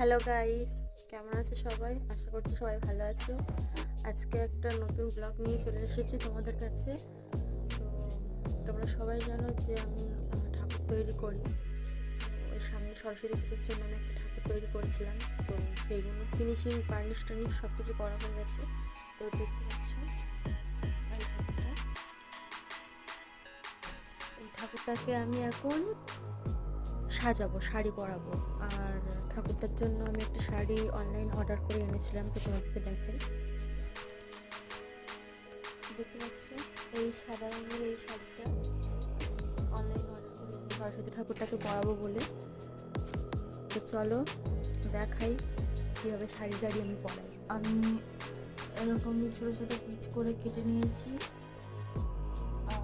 Hello guys, কেমন আছো সবাই? আশা করছি সবাই ভালো আছো। আজকে একটা নতুন ব্লগ নিয়ে চলে এসেছি তোমাদের কাছে। তো তোমরা সবাই জানো যে আমি ঠাকুর তৈরি করি। ওই সামনে সরস্বতী পুজোর জন্য আমি একটা ঠাকুর তৈরি করেছিলাম। তো সেইগুলো ফিনিশিং বার্নিশ টার্নিশ সব কিছু করা হয়ে গেছে। তো দেখতে পাচ্ছ এই ঠাকুরটাকে আমি এখন সাজাবো, শাড়ি পরাবো। আর ঠাকুরটার জন্য আমি একটা শাড়ি অনলাইন অর্ডার করে এনেছিলাম, তো তোমাদেরকে দেখাই। দেখতে পাচ্ছ এই সাদা রঙের এই শাড়িটা অনলাইন অর্ডার করে সরস্বতী ঠাকুরটাকে পরাবো বলে। তো চলো দেখাই কীভাবে শাড়ি টাড়ি আমি পরাই। আমি এরকমই ছোটো ছোটো পিচ করে কেটে নিয়েছি, আর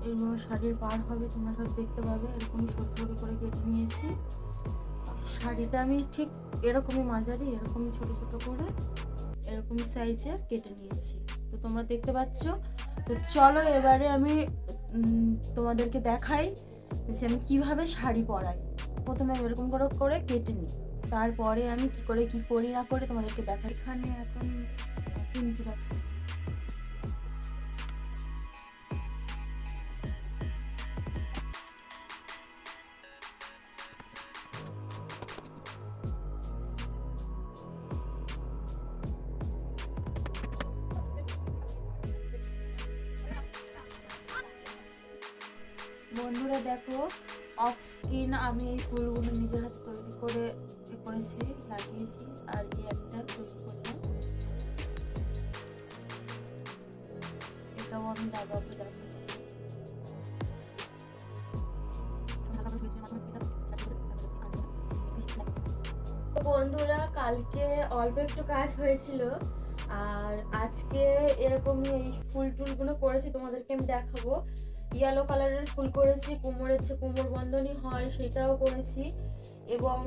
এইগুলো শাড়ির পার হবে, তোমরা সব দেখতে পাবে। এরকমই ছোটো ছোটো করে কেটে নিয়েছি। শাড়িটা আমি ঠিক এরকমই মাঝারি, এরকমই ছোট ছোট করে এরকমই সাইজের কেটে নিয়েছি। তো তোমরা দেখতে পাচ্ছ। তো চলো এবারে আমি তোমাদেরকে দেখাই যে আমি কিভাবে শাড়ি পরাই। প্রথমে আমি এরকম করে করে কেটে নিই, তারপরে আমি কি করে কি করি না করে তোমাদেরকে দেখাই। এখানে এখন পিনটি রাখি। বন্ধুরা দেখো, অফ স্ক্রিন আমি এই ফুলগুলো নিজের হাতে তৈরি করে করেছি, লাগিয়েছি। আর এই একটা তৈরি করলাম, এটাও আমি লাগাবো। দেখো তো বন্ধুরা, কালকে অল্প একটু কাজ হয়েছিল, আর আজকে এরকমই এই ফুল টুলগুলো করেছি, তোমাদেরকে আমি দেখাবো। ইয়েলো কালারের ফুল করেছি, কোমরের যে কোমর বন্ধনী হয় সেটাও করেছি, এবং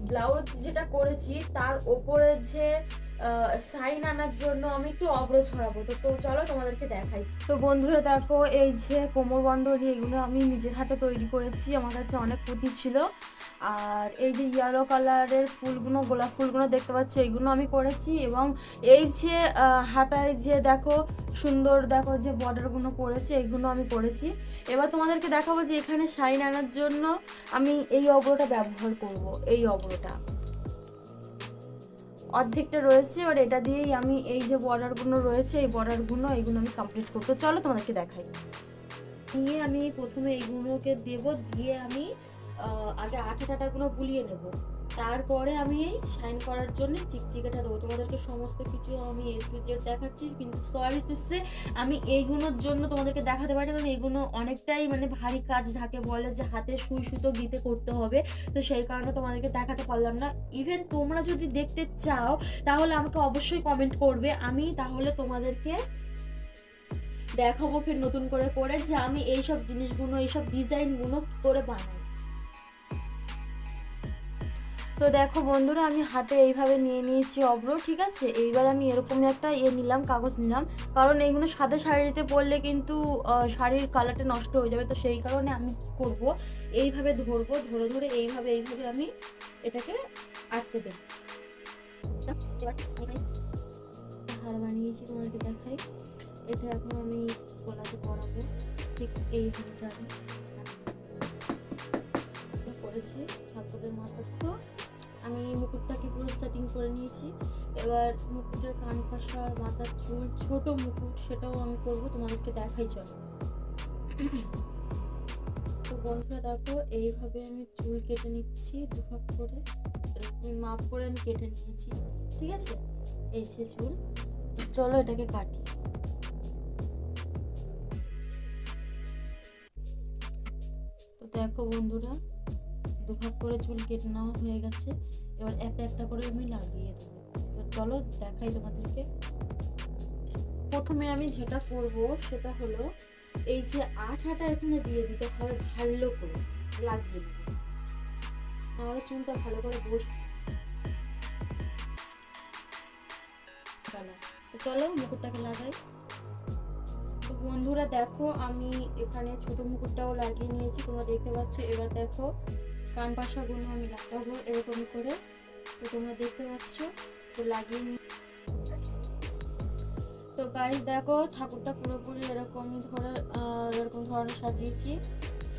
ব্লাউজ যেটা করেছি তার ওপরে যে সাইন আনার জন্য আমি একটু অব্র ছড়াবো। তো চলো তোমাদেরকে দেখাই। তো বন্ধুরা দেখো, এই যে কোমর বন্ধনী এগুলো আমি নিজের হাতে তৈরি করেছি, আমার কাছে অনেক পুঁতি ছিল। আর এই যে ইয়েলো কালারের ফুলগুলো, গোলাপ ফুলগুলো দেখতে পাচ্ছ, এইগুলো আমি করেছি। এবং এই যে হাতায় যে দেখো সুন্দর, দেখো যে বর্ডারগুলো পড়েছে, এইগুলো আমি করেছি। এবার তোমাদেরকে দেখাবো যে এখানে শাইন আনার জন্য আমি এই অব্রটা ব্যবহার করব। এই অব্রটা অর্ধেকটা রয়েছে, আর এটা দিয়েই আমি এই যে বর্ডারগুলো রয়েছে, এই বর্ডারগুলো এইগুলো আমি কমপ্লিট করবো। চলো তোমাদেরকে দেখাই। নিয়ে আমি প্রথমে এইগুলোকে দেব, দিয়ে আমি আগে আঠাটাগুলো বুলিয়ে নেব, তারপরে আমি এই শাইন করার জন্য চিকচিকাটা দেবো। তোমাদেরকে সমস্ত কিছু আমি এ টু জেড দেখাচ্ছি, কিন্তু সরি টু সে আমি এইগুলোর জন্য তোমাদেরকে দেখাতে পারি, কারণ এইগুলো অনেকটাই মানে ভারী কাজ, যাকে বলে যে হাতে সুই সুতো গিতে করতে হবে। তো সেই কারণে তোমাদেরকে দেখাতে পারলাম না। ইভেন তোমরা যদি দেখতে চাও তাহলে আমাকে অবশ্যই কমেন্ট করবে, আমি তাহলে তোমাদেরকে দেখাবো ফের নতুন করে করে যে আমি এইসব জিনিসগুলো, এইসব ডিজাইনগুলো কি করে বানাই। তো দেখো বন্ধুরা, আমি হাতে এইভাবে নিয়ে নিয়েছি অব্র, ঠিক আছে। এইবার আমি এরকমই একটা নিলাম, কাগজ নিলাম, কারণ এইগুলো সাদা শাড়িতে পরলে কিন্তু শাড়ির কালারটা নষ্ট হয়ে যাবে। তো সেই কারণে আমি কি করব, এইভাবে ধরবো, ধরে ধরে এইভাবে এইভাবে আমি এটাকে আটকে দেব। হার বানিয়েছি, তোমাদেরকে দেখাই। এটা এখন আমি গলাতে পরাবো, ঠিক এইভাবে যাবে করেছি। ঠাকুরের মাথা তো আমি মুকুটটাকে পুরো সেটিং করে নিয়েছি। এবার মুকুটের কান পাশা, মাথার চুল, ছোট মুকুট, সেটাও আমি করব, তোমাদেরকে দেখাই। চলো। তো বন্ধুরা দেখো, এইভাবে আমি চুল কেটে নিচ্ছি দুভাগ করে, এরকম মাপ করে আমি কেটে নিয়েছি, ঠিক আছে। এই যে চুল, চলো এটাকে কাটি। তো দেখো বন্ধুরা, দুভাগ করে চুল কেটে নেওয়া হয়ে গেছে। এবার একটা একটা করে আমি লাগিয়ে দেবো। তো চলো দেখাই তোমাদেরকে। প্রথমে আমি যেটা করব সেটা হলো এই যে আঠাটা এখানে দিয়ে দিতে হবে, ভালো করে লাগিয়ে দেবো, নাহলে চুলটা ভালো করে বসবে। তো চলো মুকুটটাকে লাগাই। তো বন্ধুরা দেখো, আমি এখানে ছোট মুকুটটাও লাগিয়ে নিয়েছি, তোমরা দেখতে পাচ্ছ। এবার দেখো কান পাশাগুলো আমি লাগাবো এরকম করে। তো তোমরা দেখতে পাচ্ছ, তো লাগিয়ে নি। তো গাইস দেখো ঠাকুরটা পুরোপুরি এরকমই এরকম ধরনের সাজিয়েছি।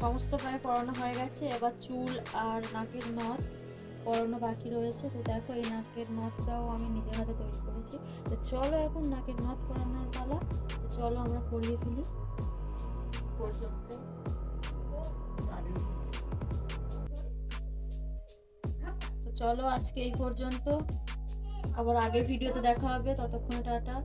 সমস্ত প্রায় পরানো হয়ে গেছে, এবার চুল আর নাকের নথ পরানো বাকি রয়েছে। তো দেখো এই নাকের নথটাও আমি নিজের হাতে তৈরি করেছি। তো চলো এখন নাকের নথ পরানোর পালা। তো চলো আমরা পরিয়ে ফেলি পর্যন্ত। তো চলো আজকে এই পর্যন্ত, আবার আগের ভিডিওতে দেখা হবে, ততক্ষণে টাটা।